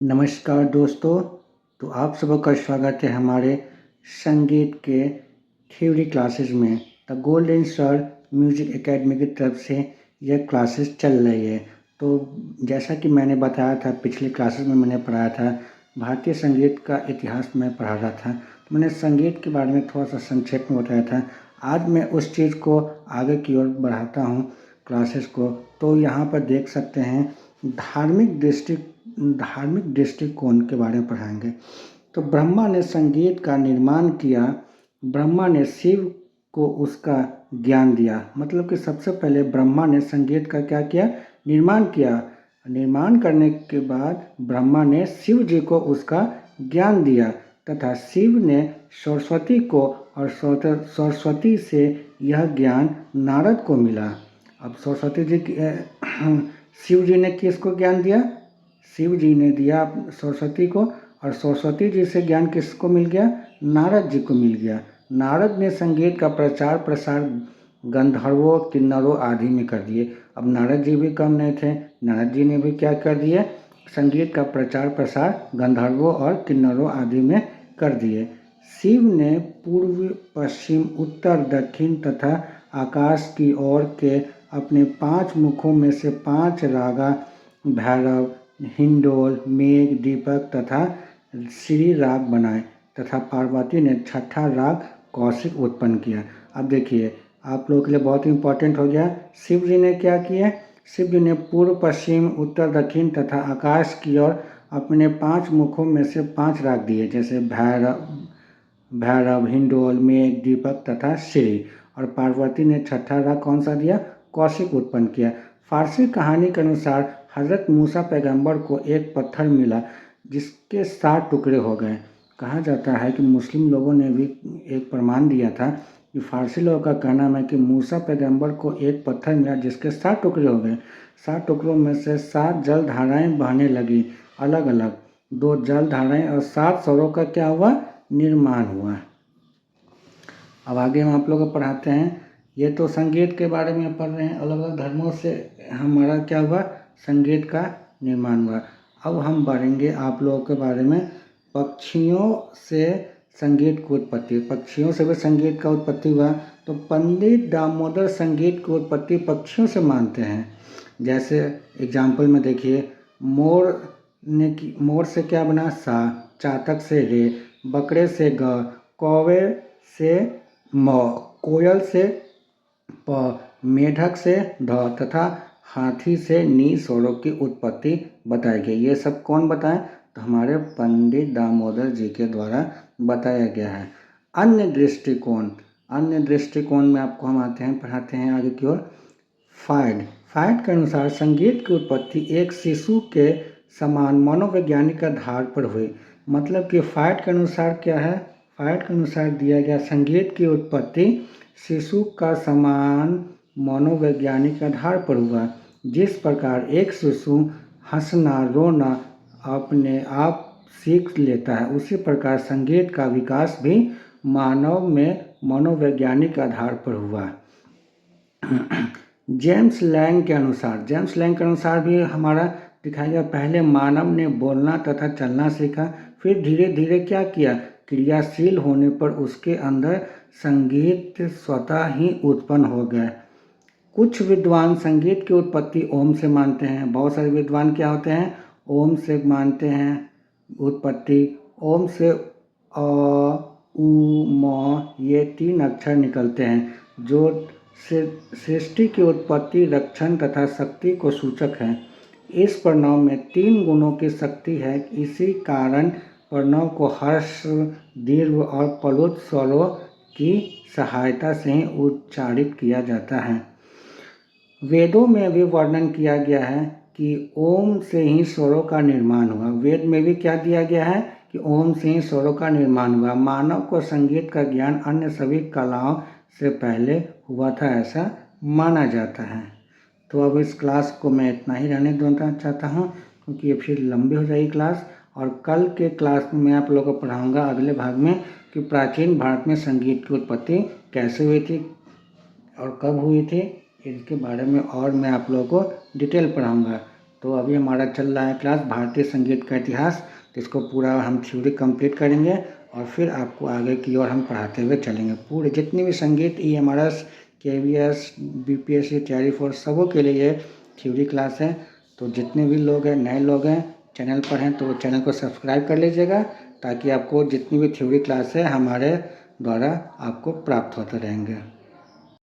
नमस्कार दोस्तों। तो आप सबका स्वागत है हमारे संगीत के थ्योरी क्लासेस में। The golden star music academy की तरफ से यह क्लासेस चल रही है। तो जैसा कि मैंने बताया था, पिछले क्लासेस में मैंने पढ़ाया था भारतीय संगीत का इतिहास में पढ़ा रहा था। तो मैंने संगीत के बारे में थोड़ा सा संक्षेप में बताया था। आज मैं उस चीज़ को आगे की ओर बढ़ाता हूँ क्लासेस को। तो यहाँ पर देख सकते हैं धार्मिक दृष्टिकोण के बारे में पढ़ाएंगे। तो ब्रह्मा ने संगीत का निर्माण किया। ब्रह्मा ने शिव को उसका ज्ञान दिया। मतलब कि सबसे पहले ब्रह्मा ने संगीत का क्या किया? निर्माण किया। निर्माण करने के बाद ब्रह्मा ने शिव जी को उसका ज्ञान दिया तथा शिव ने सरस्वती को, और सरस्वती से यह ज्ञान नारद को मिला। अब सरस्वती जी शिव जी ने किसको ज्ञान दिया? शिव जी ने दिया सरस्वती को, और सरस्वती जी से ज्ञान किसको मिल गया? नारद जी को मिल गया। नारद ने संगीत का प्रचार प्रसार गंधर्वों, किन्नरों आदि में कर दिए। अब नारद जी भी कम नहीं थे, नारद जी ने भी क्या कर दिए? संगीत का प्रचार प्रसार गंधर्वों और किन्नरों आदि में कर दिए। शिव ने पूर्व, पश्चिम, उत्तर, दक्षिण तथा आकाश की ओर के अपने 5 मुखों में से 5 रागा भैरव, हिंडोल, मेघ, दीपक तथा श्री राग बनाए तथा पार्वती ने छठा राग कौशिक उत्पन्न किया। अब देखिए, आप लोगों के लिए बहुत इम्पोर्टेंट हो गया। शिव जी ने क्या किया? शिव जी ने पूर्व, पश्चिम, उत्तर, दक्षिण तथा आकाश की ओर अपने 5 मुखों में से 5 राग दिए, जैसे भैरव, हिंडोल, मेघ, दीपक तथा श्री। और पार्वती ने छठा राग कौन सा दिया? कौशिक उत्पन्न किया। फारसी कहानी के अनुसार हज़रत मूसा पैगंबर को एक पत्थर मिला जिसके 7 टुकड़े हो गए। कहा जाता है कि मुस्लिम लोगों ने भी एक प्रमाण दिया था कि फारसी लोगों का कहना है कि मूसा पैगंबर को एक पत्थर मिला जिसके 7 टुकड़े हो गए। 7 टुकड़ों में से 7 जल धाराएँ बहने लगी अलग अलग। 2 जल धाराएँ और 7 स्वरों का क्या हुआ? निर्माण हुआ। अब आगे हम आप लोगों को पढ़ाते हैं। ये तो संगीत के बारे में पढ़ रहे हैं, अलग अलग धर्मों से हमारा क्या हुआ? संगीत का निर्माण हुआ। अब हम पढ़ेंगे आप लोगों के बारे में पक्षियों से संगीत की उत्पत्ति। पक्षियों से भी संगीत का उत्पत्ति हुआ। तो पंडित दामोदर संगीत की उत्पत्ति पक्षियों से मानते हैं। जैसे एग्जाम्पल में देखिए, मोर से क्या बना? सा, चातक से रे, बकरे से ग, कौवे से म, कोयल से प, मेढक से ध तथा हाथी से नी स्वरों की उत्पत्ति बताई गई। ये सब कौन बताएं? तो हमारे पंडित दामोदर जी के द्वारा बताया गया है। अन्य दृष्टिकोण में आपको हम आते हैं, पढ़ाते हैं आगे की ओर। फ्रायड के अनुसार संगीत की उत्पत्ति एक शिशु के समान मनोवैज्ञानिक आधार पर हुई। मतलब कि फ्रायड के अनुसार क्या है? फ्रायड के अनुसार दिया गया संगीत की उत्पत्ति शिशु का समान मनोवैज्ञानिक आधार पर हुआ। जिस प्रकार एक शिशु हंसना रोना अपने आप सीख लेता है, उसी प्रकार संगीत का विकास भी मानव में मनोवैज्ञानिक आधार पर हुआ। जेम्स लैंग के अनुसार भी हमारा दिखाया गया, पहले मानव ने बोलना तथा चलना सीखा, फिर धीरे धीरे क्या किया? क्रियाशील होने पर उसके अंदर संगीत स्वतः ही उत्पन्न हो गया। कुछ विद्वान संगीत की उत्पत्ति ओम से मानते हैं। बहुत सारे विद्वान क्या होते हैं? ओम से मानते हैं उत्पत्ति। ओम से अ, उ, म ये 3 अक्षर निकलते हैं जो सृष्टि की उत्पत्ति, रक्षण तथा शक्ति को सूचक है। इस प्रणव में 3 गुणों की शक्ति है। इसी कारण प्रणव को हर्ष, दीर्घ और प्लुत स्वरों की सहायता से ही उच्चारित किया जाता है। वेदों में भी वर्णन किया गया है कि ओम से ही स्वरों का निर्माण हुआ। वेद में भी क्या दिया गया है कि ओम से ही स्वरों का निर्माण हुआ। मानव को संगीत का ज्ञान अन्य सभी कलाओं से पहले हुआ था, ऐसा माना जाता है। तो अब इस क्लास को मैं इतना ही रहने देना चाहता हूँ, क्योंकि ये फिर लंबी हो जाएगी क्लास। और कल के क्लास में मैं आप लोगों को पढ़ाऊँगा अगले भाग में कि प्राचीन भारत में संगीत की उत्पत्ति कैसे हुई थी और कब हुई थी, इसके बारे में और मैं आप लोगों को डिटेल पढ़ाऊँगा। तो अभी हमारा चल रहा है क्लास भारतीय संगीत का इतिहास, तो इसको पूरा हम थ्योरी कंप्लीट करेंगे और फिर आपको आगे की ओर हम पढ़ाते हुए चलेंगे। पूरे जितनी भी संगीत EMRS KVS BPSC तैयारी फोर्स सबों के लिए ये थ्योरी क्लास है। तो जितने भी लोग हैं नए लोग हैं चैनल पर हैं तो चैनल को सब्सक्राइब कर लीजिएगा, ताकि आपको जितनी भी थ्योरी क्लास है हमारे द्वारा आपको प्राप्त होते रहेंगे।